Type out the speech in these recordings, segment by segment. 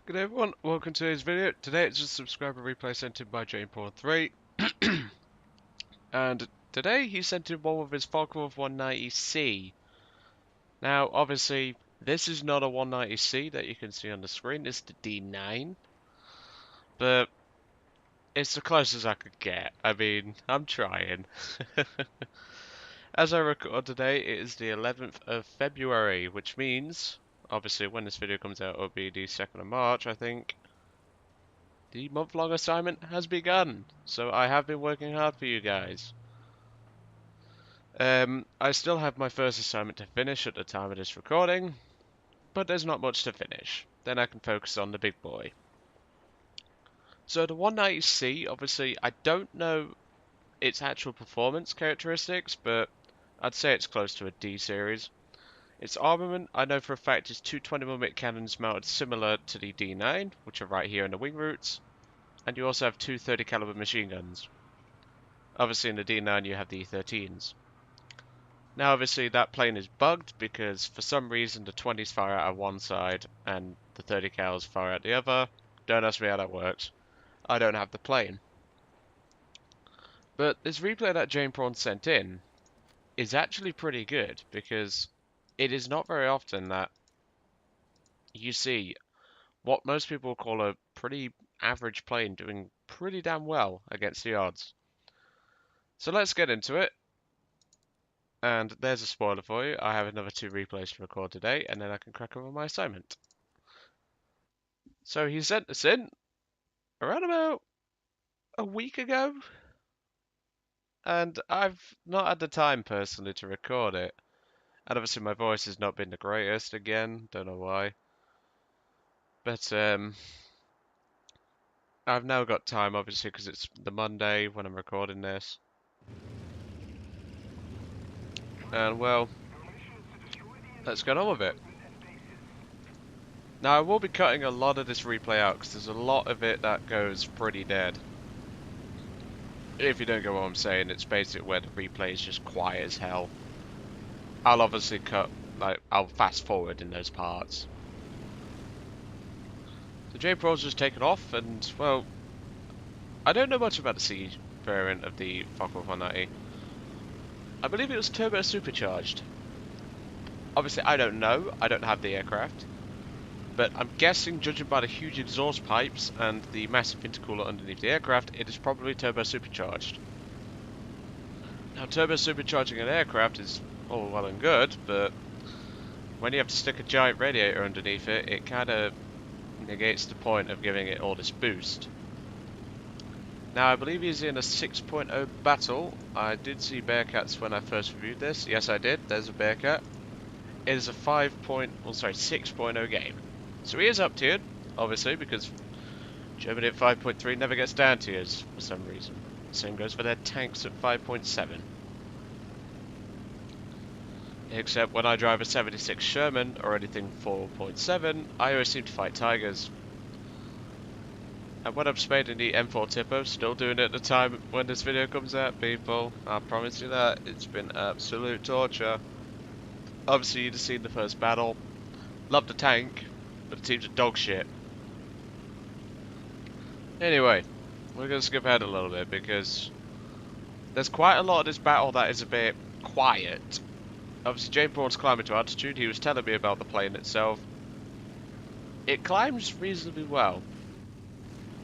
Good day everyone, welcome to today's video. Today it's a subscriber replay sent in by JPaul3. And today he sent in one with his Falcon 190C. Now obviously this is not a 190C that you can see on the screen, it's the D9. But it's the closest I could get. I mean, I'm trying. As I record today, it is the 11th of February, which means, obviously when this video comes out it'll be the 2nd of March I think. The month-long assignment has begun, so I have been working hard for you guys. I still have my first assignment to finish at the time of this recording, but there's not much to finish. Then I can focus on the big boy. So the 190C, obviously, I don't know its actual performance characteristics, but I'd say it's close to a D series. Its armament, I know for a fact, is two 20mm cannons mounted similar to the D9, which are right here in the wing roots. And you also have two 30 caliber machine guns. Obviously in the D9 you have the E13s. Now obviously that plane is bugged because for some reason the 20s fire out of one side and the 30 cals fire out the other. Don't ask me how that works. I don't have the plane. But this replay that Jane Prawn sent in is actually pretty good because it is not very often that you see what most people call a pretty average plane doing pretty damn well against the odds. So let's get into it. And there's a spoiler for you. I have another 2 replays to record today, and then I can crack on with my assignment. So he sent this in around about a week ago, and I've not had the time personally to record it. And obviously my voice has not been the greatest again, don't know why. But I've now got time obviously because it's the Monday when I'm recording this. And well, let's get on with it. Now I will be cutting a lot of this replay out because there's a lot of it that goes pretty dead. If you don't get what I'm saying, it's basically where the replay is just quiet as hell. I'll obviously I'll fast forward in those parts. So J-Pro's just taken off and, well, I don't know much about the C variant of the Falcon 190. I believe it was turbo supercharged. Obviously I don't know, I don't have the aircraft. But I'm guessing, judging by the huge exhaust pipes and the massive intercooler underneath the aircraft, it is probably turbo supercharged. Now, turbo supercharging an aircraft is all well and good, but when you have to stick a giant radiator underneath it, it kind of negates the point of giving it all this boost. Now, I believe he's in a 6.0 battle. I did see Bearcats when I first reviewed this. Yes, I did. There's a Bearcat. It is a 6.0 game. So he is up tiered, obviously, because Germany at 5.3 never gets down tiers for some reason. Same goes for their tanks at 5.7. Except when I drive a 76 Sherman or anything 4.7, I always seem to fight Tigers. And when I'm spading the M4 Tipo, still doing it at the time when this video comes out, people, I promise you that, it's been absolute torture. Obviously you'd have seen the first battle. Love the tank, but the team's a dog shit. Anyway, we're going to skip ahead a little bit because there's quite a lot of this battle that is a bit quiet. Obviously Jane Braun's climbing to altitude, he was telling me about the plane itself. It climbs reasonably well.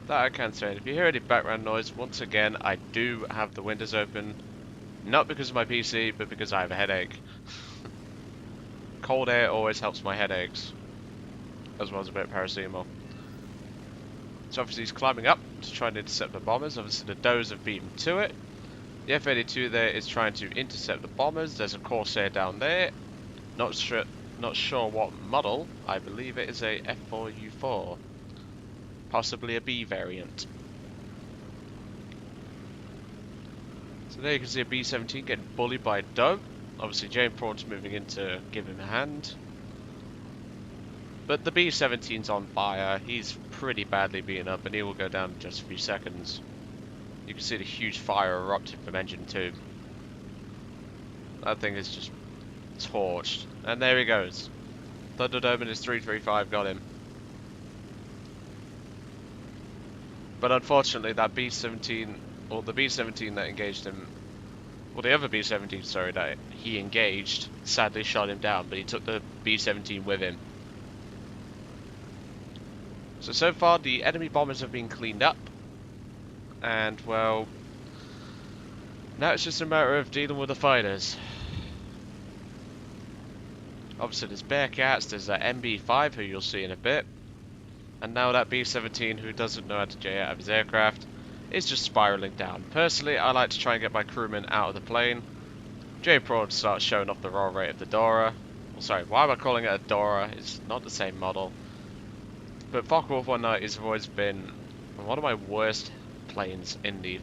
That I can say. If you hear any background noise, once again, I do have the windows open. Not because of my PC, but because I have a headache. Cold air always helps my headaches. As well as a bit of paracetamol. So obviously he's climbing up to try and intercept the bombers. Obviously the does have beaten to it. The F-82 there is trying to intercept the bombers. There's a Corsair down there. Not sure what model. I believe it is a F4U4. Possibly a B variant. So there you can see a B-17 getting bullied by Doug. Obviously Jane Prawn's moving in to give him a hand. But the B-17's on fire. He's pretty badly beaten up and he will go down in just a few seconds. You can see the huge fire erupting from engine 2. That thing is just torched. And there he goes. Thunderdome and his 335 got him. But unfortunately, that B-17, or the B-17 that engaged him, well, the other B-17, sorry, that he engaged, sadly shot him down, but he took the B-17 with him. So far, the enemy bombers have been cleaned up, and, well, now it's just a matter of dealing with the fighters. Obviously, there's Bearcats, there's that MB-5, who you'll see in a bit, and now that B-17, who doesn't know how to J out of his aircraft, is just spiraling down. Personally, I like to try and get my crewmen out of the plane. J-Prawn starts showing off the roll rate of the Dora. Well, sorry, why am I calling it a Dora? It's not the same model. But Focke-Wulf 190 has always been one of my worst planes in the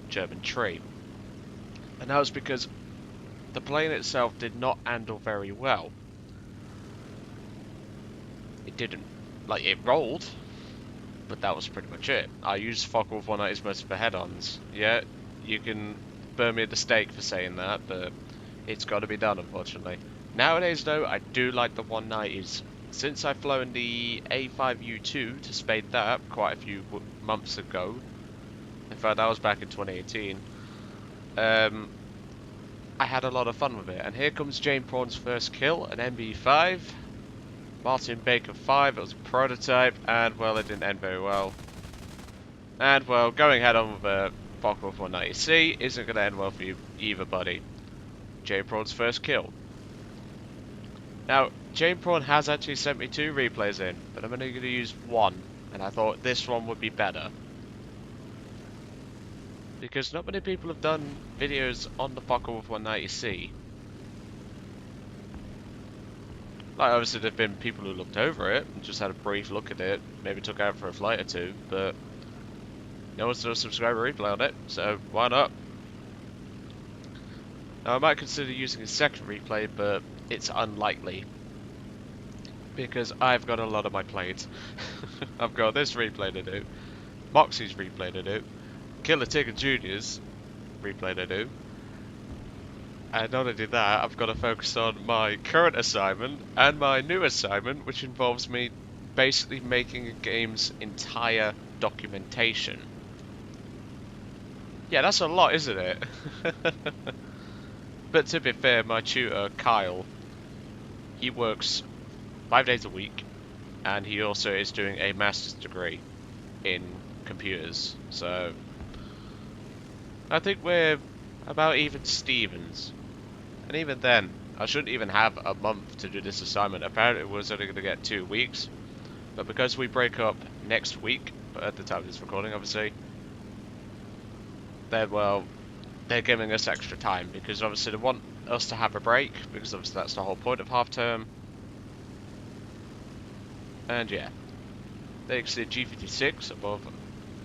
German tree. And that was because the plane itself did not handle very well. It didn't. Like, it rolled, but that was pretty much it. I used Focke-Wulf 190s most for head-ons. Yeah, you can burn me at the stake for saying that, but it's got to be done, unfortunately. Nowadays, though, I do like the 190s. Since I've flown the A5U2 to spade that quite a few months ago, in fact, that was back in 2018, I had a lot of fun with it. And here comes J-Prawn's first kill, an MB5. Martin Baker 5, it was a prototype, and well, it didn't end very well. And well, going head on with a Focke-Wulf 190C isn't going to end well for you either, buddy. J-Prawn's first kill. Now, J-Prawn has actually sent me 2 replays in, but I'm only going to use one, and I thought this one would be better. Because not many people have done videos on the Focke-Wulf 190C. Like, obviously there have been people who looked over it and just had a brief look at it, maybe took out for a flight or 2, but no one's done a subscriber replay on it, so why not? Now I might consider using a second replay, but it's unlikely. Because I've got a lot of my planes. I've got this replay to do, Moxie's replay to do, Killer Tigger Jr.'s replay to do. And not only that, I've got to focus on my current assignment and my new assignment, which involves me basically making a game's entire documentation. Yeah, that's a lot, isn't it? But to be fair, my tutor, Kyle, he works 5 days a week, and he also is doing a master's degree in computers, so I think we're about even Stevens. And even then, I shouldn't even have a month to do this assignment. Apparently it was only going to get 2 weeks. But because we break up next week, at the time of this recording obviously, then well, they're giving us extra time. Because obviously they want us to have a break, because obviously that's the whole point of half term. And yeah, they exceed G56 above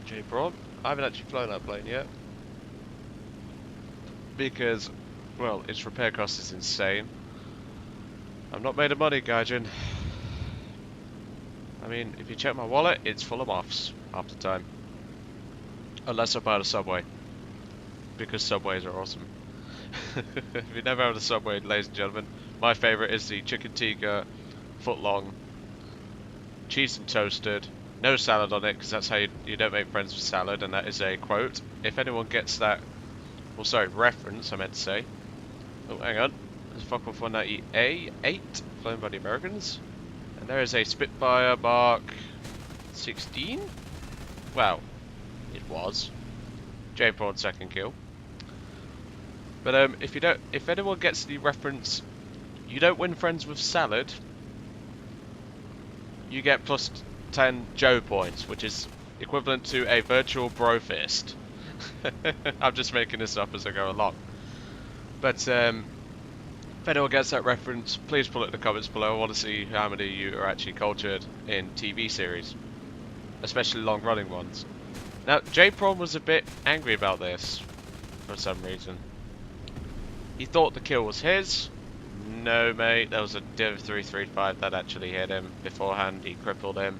J-Prawn. I haven't actually flown that plane yet. Because, well, its repair cost is insane. I'm not made of money, Gaijin. I mean, if you check my wallet, it's full of offs half the time. Unless I buy the Subway. Because Subways are awesome. If you never had a Subway, ladies and gentlemen, my favourite is the chicken tikka, foot-long, cheese and toasted, no salad on it, because that's how you don't make friends with salad, and that is a quote. If anyone gets that, well, sorry, reference, I meant to say. Oh, hang on. There's Focke-Wulf 190A8, flown by the Americans. And there is a Spitfire Mark 16? Well, it was. J-Prawn's second kill. But if anyone gets the reference, you don't win friends with salad, you get plus 10 Joe points, which is equivalent to a virtual bro fist. I'm just making this up as I go along. But if anyone gets that reference, please put it in the comments below. I want to see how many of you are actually cultured in TV series, especially long-running ones. Now, J-Prawn was a bit angry about this for some reason. He thought the kill was his. No, mate, there was a Div 335 that actually hit him beforehand. He crippled him.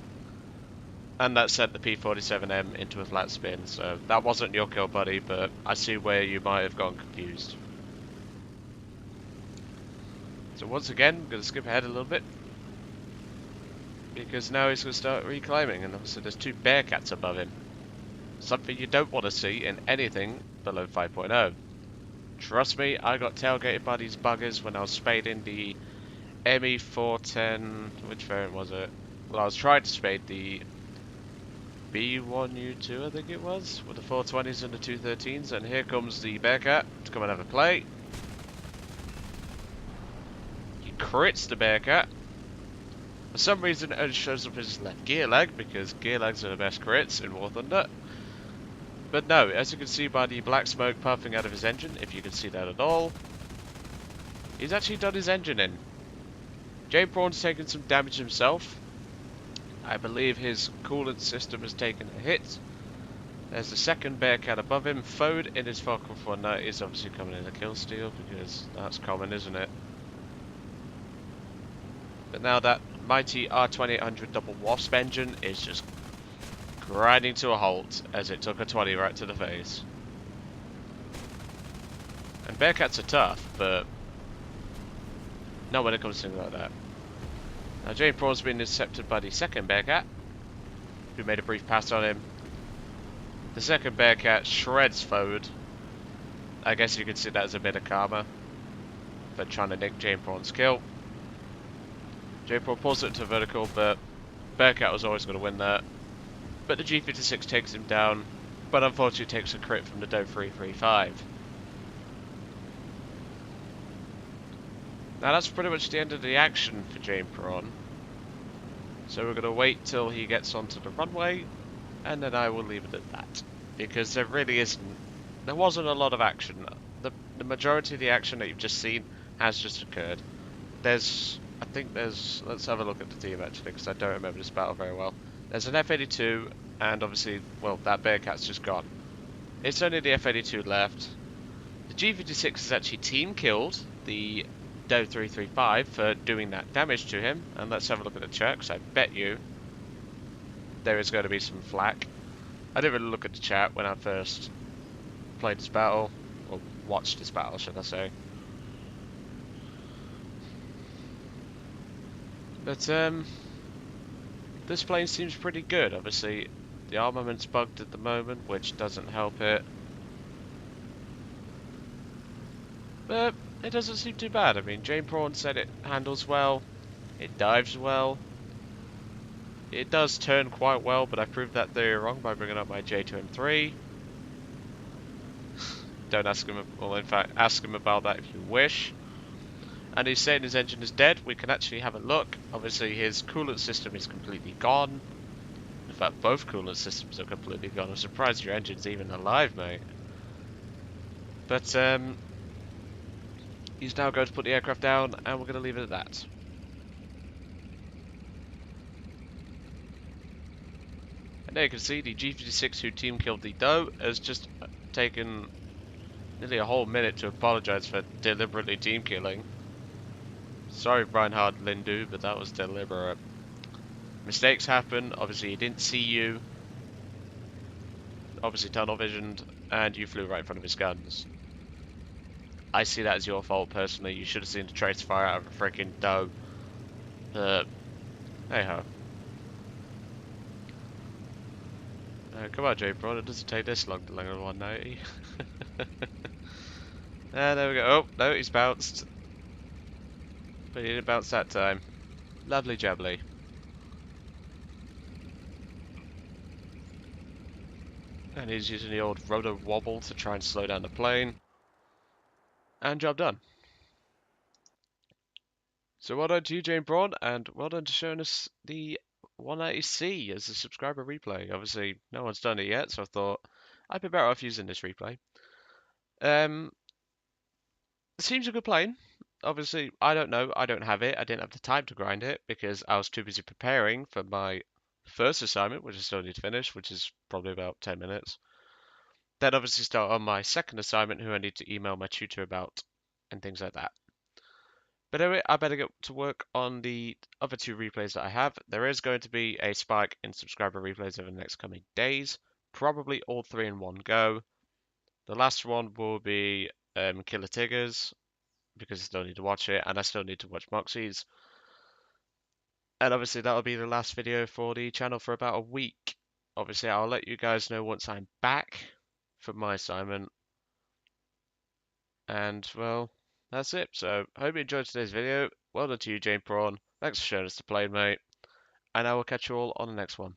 And that sent the P-47M into a flat spin, so that wasn't your kill, buddy, but I see where you might have gotten confused. So once again, I'm going to skip ahead a little bit, because now he's going to start reclaiming, and obviously there's 2 Bearcats above him. Something you don't want to see in anything below 5.0. Trust me, I got tailgated by these buggers when I was spading the ME410. Which variant was it? Well, I was trying to spade the B1U2, I think it was, with the 420s and the 213s, and here comes the Bearcat to come and have a play. He crits the Bearcat. For some reason, it only shows up his left gear leg, because gear legs are the best crits in War Thunder. But no, as you can see by the black smoke puffing out of his engine, if you can see that at all, he's actually done his engine in. J Prawn's taken some damage himself. I believe his coolant system has taken a hit. There's the second Bearcat above him. Fode in his Falcon 190 is obviously coming in a kill steal, because that's common, isn't it? But now that mighty R2800 double wasp engine is just grinding to a halt as it took a 20 right to the face. And Bearcats are tough, but not when it comes to things like that. Now J Prawn's been intercepted by the second Bearcat, who made a brief pass on him. The second Bearcat shreds Fode. I guess you could see that as a bit of karma for trying to nick J Prawn's kill. J Prawn pulls it into vertical, but Bearcat was always going to win that. But the G56 takes him down, but unfortunately takes a crit from the Do 335. Now that's pretty much the end of the action for J Prawn. So we're going to wait till he gets onto the runway, and then I will leave it at that. Because there really wasn't a lot of action. The majority of the action that you've just seen has just occurred. Let's have a look at the team actually, because I don't remember this battle very well. There's an F-82, and obviously, well, that Bearcat's just gone. It's only the F-82 left. The G56 has actually team killed the Do 335 for doing that damage to him, and let's have a look at the chat, because I bet you there is going to be some flack. I didn't really look at the chat when I first played this battle, or watched this battle, should I say. But, this plane seems pretty good. Obviously, the armament's bugged at the moment, which doesn't help it. But it doesn't seem too bad. I mean, J Prawn said it handles well, it dives well, it does turn quite well, but I proved that theory wrong by bringing up my J2M3. Don't ask him, well, in fact, ask him about that if you wish. And he's saying his engine is dead. We can actually have a look. Obviously, his coolant system is completely gone. In fact, both coolant systems are completely gone. I'm surprised your engine's even alive, mate. But, he's now going to put the aircraft down, and we're going to leave it at that. And there you can see the G56 who team killed the Do has just taken nearly a whole minute to apologise for deliberately team killing. Sorry, Reinhard Lindu, but that was deliberate. Mistakes happen. Obviously, he didn't see you. Obviously, tunnel visioned, and you flew right in front of his guns. I see that as your fault, personally. You should have seen the trace fire out of a freaking Do. Hey ho. Come on, J Prawn. It doesn't take this long to land on 190. There we go. Oh, no, he's bounced. But he didn't bounce that time. Lovely jubbly. And he's using the old rotor wobble to try and slow down the plane. And job done. So well done to you, J Prawn, and well done to showing us the 190C as a subscriber replay. Obviously, no one's done it yet, so I thought I'd be better off using this replay. It seems a good plane. Obviously, I don't know. I don't have it. I didn't have the time to grind it because I was too busy preparing for my first assignment, which I still need to finish, which is probably about 10 minutes. Then obviously start on my second assignment, who I need to email my tutor about, and things like that. But anyway, I better get to work on the other two replays that I have. There is going to be a spike in subscriber replays over the next coming days. Probably all three in one go. The last one will be Killer Tigers, because I still need to watch it, and I still need to watch Moxie's. And obviously that'll be the last video for the channel for about a week. obviously I'll let you guys know once I'm back from my assignment. And well, that's it. So hope you enjoyed today's video. Well done to you, Jane Prawn. Thanks for showing us the plane, mate. And I will catch you all on the next one.